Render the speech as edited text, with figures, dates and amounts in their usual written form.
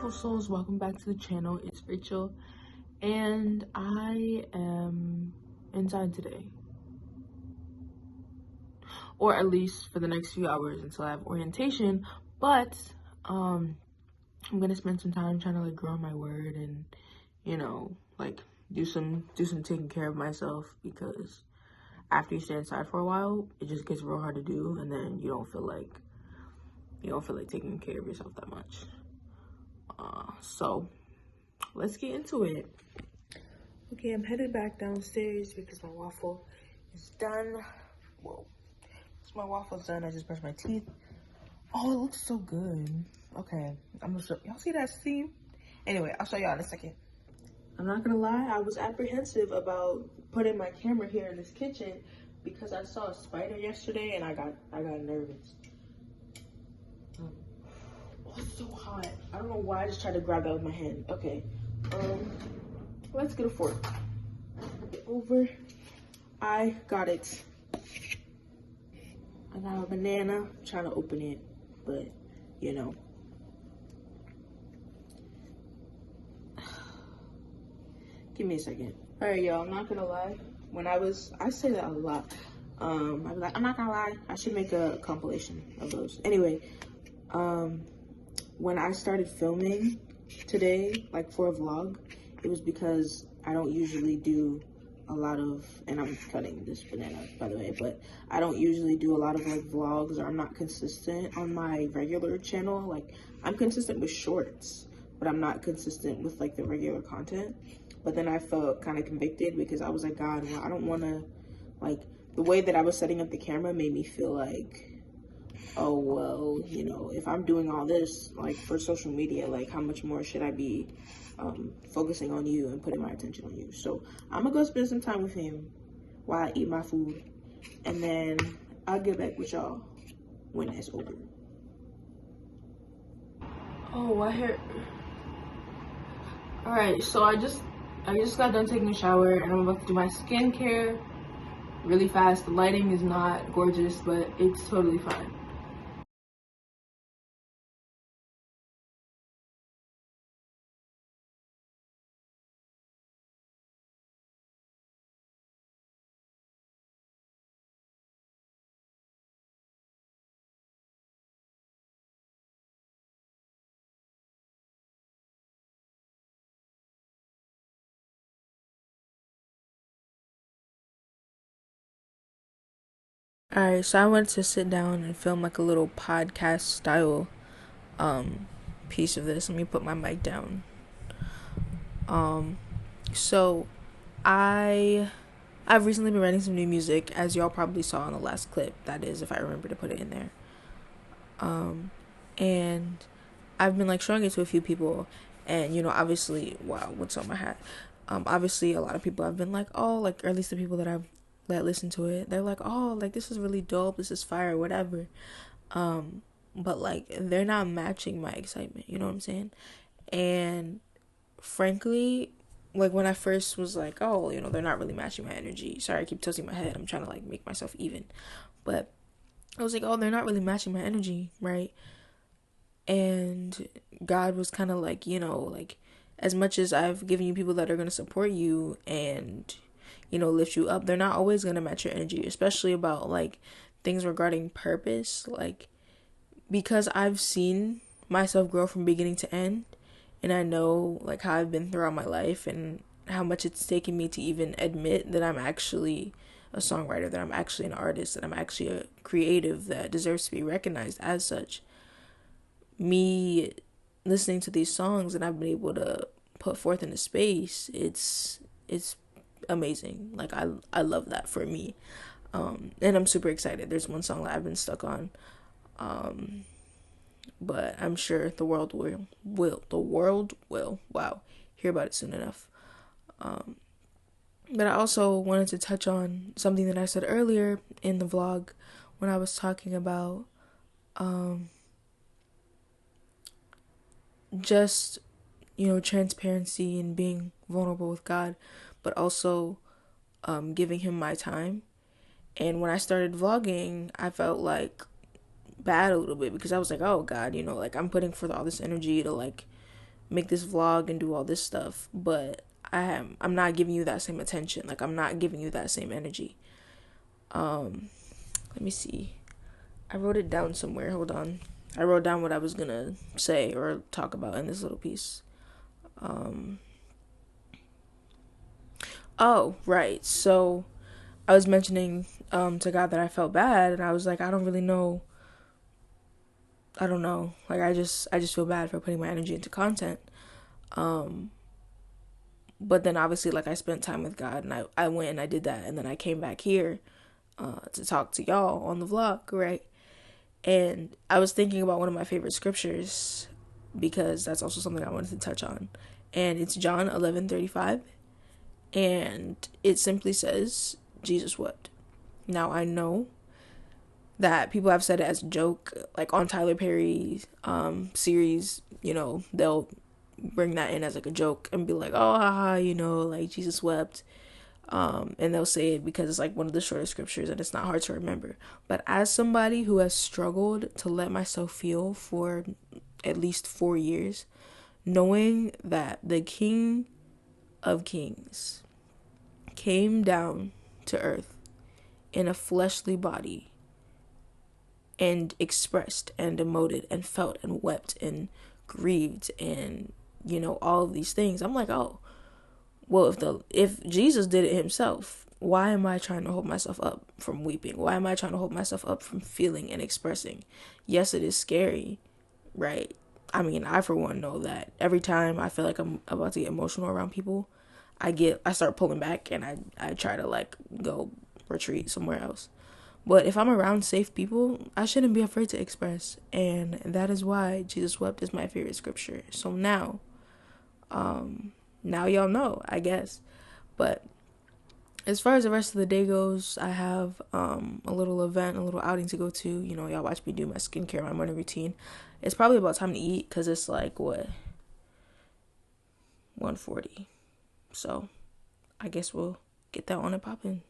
beautiful souls, welcome back to the channel. It's Rachel and I am inside today, or at least for the next few hours until I have orientation. But I'm gonna spend some time trying to like grow my word and like do some taking care of myself, because after you stay inside for a while it just gets real hard to do, and then you don't feel like taking care of yourself that much. So let's get into it. Okay, I'm headed back downstairs because my waffle is done. Whoa. So my waffle's done. I just brushed my teeth. Oh, it looks so good. Okay, I'm gonna show y'all. See that steam? Anyway, I'll show y'all in a second. I'm not gonna lie, I was apprehensive about putting my camera here in this kitchen because I saw a spider yesterday and I got nervous. Oh, it's so hot. I don't know why I just tried to grab that with my hand. Okay. Let's get a fork. Over. I got it. I got a banana. I'm trying to open it, but give me a second. All right, y'all. I'm not gonna lie. I say that a lot. I'd be like, I'm not gonna lie. I should make a compilation of those. Anyway, when I started filming today, like for a vlog, it was because I don't usually do a lot of, and I'm cutting this banana by the way, but I don't usually do a lot of like vlogs, or I'm not consistent on my regular channel. Like I'm consistent with shorts, but I'm not consistent with like the regular content. But then I felt kind of convicted because I was like, God, well, I don't want to, like, the way that I was setting up the camera made me feel like, oh, well, if I'm doing all this, like, for social media, like, how much more should I be focusing on you and putting my attention on you? So I'm gonna go spend some time with him while I eat my food, and then I'll get back with y'all when it's over. Oh, I heard. All right, so I just got done taking a shower and I'm about to do my skincare really fast. The lighting is not gorgeous, but it's totally fine. Alright, so I went to sit down and film like a little podcast style piece of this. Let me put my mic down. So I've recently been writing some new music, as y'all probably saw in the last clip. That is, if I remember to put it in there. And I've been like showing it to a few people, and obviously, wow, what's on my hat? Obviously, a lot of people have been like, oh, like, or at least the people that listen to it, they're like, oh, like, this is really dope, this is fire, whatever. But like, they're not matching my excitement, you know what I'm saying? And frankly, like, when I first was like, oh, they're not really matching my energy. Sorry, I keep tilting my head. I'm trying to like make myself even. But I was like, oh, they're not really matching my energy, right? And God was kind of like, like, as much as I've given you people that are going to support you and, lift you up, they're not always going to match your energy, especially about like things regarding purpose. Like, because I've seen myself grow from beginning to end, and I know like how I've been throughout my life and how much it's taken me to even admit that I'm actually a songwriter, that I'm actually an artist, that I'm actually a creative that deserves to be recognized as such. Me listening to these songs and I've been able to put forth into space, it's amazing. Like I love that for me. And I'm super excited. There's one song that I've been stuck on. But I'm sure the world will hear about it soon enough. But I also wanted to touch on something that I said earlier in the vlog when I was talking about just transparency and being vulnerable with God, but also giving him my time. And when I started vlogging, I felt like bad a little bit because I was like, oh God, like I'm putting forth all this energy to like make this vlog and do all this stuff, but I'm not giving you that same attention. Like, I'm not giving you that same energy. Let me see. I wrote it down somewhere. Hold on. I wrote down what I was gonna say or talk about in this little piece. Oh, right. So I was mentioning to God that I felt bad, and I was like, I don't really know. I don't know. Like, I just feel bad for putting my energy into content. But then obviously, like, I spent time with God, and I went and I did that, and then I came back here to talk to y'all on the vlog, right? And I was thinking about one of my favorite scriptures because that's also something I wanted to touch on, and it's John 11:35, and it simply says, Jesus wept. Now, I know that people have said it as a joke, like on Tyler Perry's series, they'll bring that in as like a joke and be like, oh, haha, like Jesus wept. And they'll say it because it's like one of the shorter scriptures and it's not hard to remember. But as somebody who has struggled to let myself feel for at least 4 years, knowing that the King of Kings came down to earth in a fleshly body and expressed and emoted and felt and wept and grieved and all of these things, I'm like, oh, well, if Jesus did it himself, why am I trying to hold myself up from weeping? Why am I trying to hold myself up from feeling and expressing? Yes, it is scary, right? I mean, I for one know that every time I feel like I'm about to get emotional around people, I start pulling back and I try to like go retreat somewhere else. But if I'm around safe people, I shouldn't be afraid to express. And that is why Jesus wept is my favorite scripture. So now y'all know, I guess. But as far as the rest of the day goes, I have a little event, a little outing to go to. Y'all watch me do my skincare, my morning routine. It's probably about time to eat because it's like, what, 1:40. So I guess we'll get that on and popping.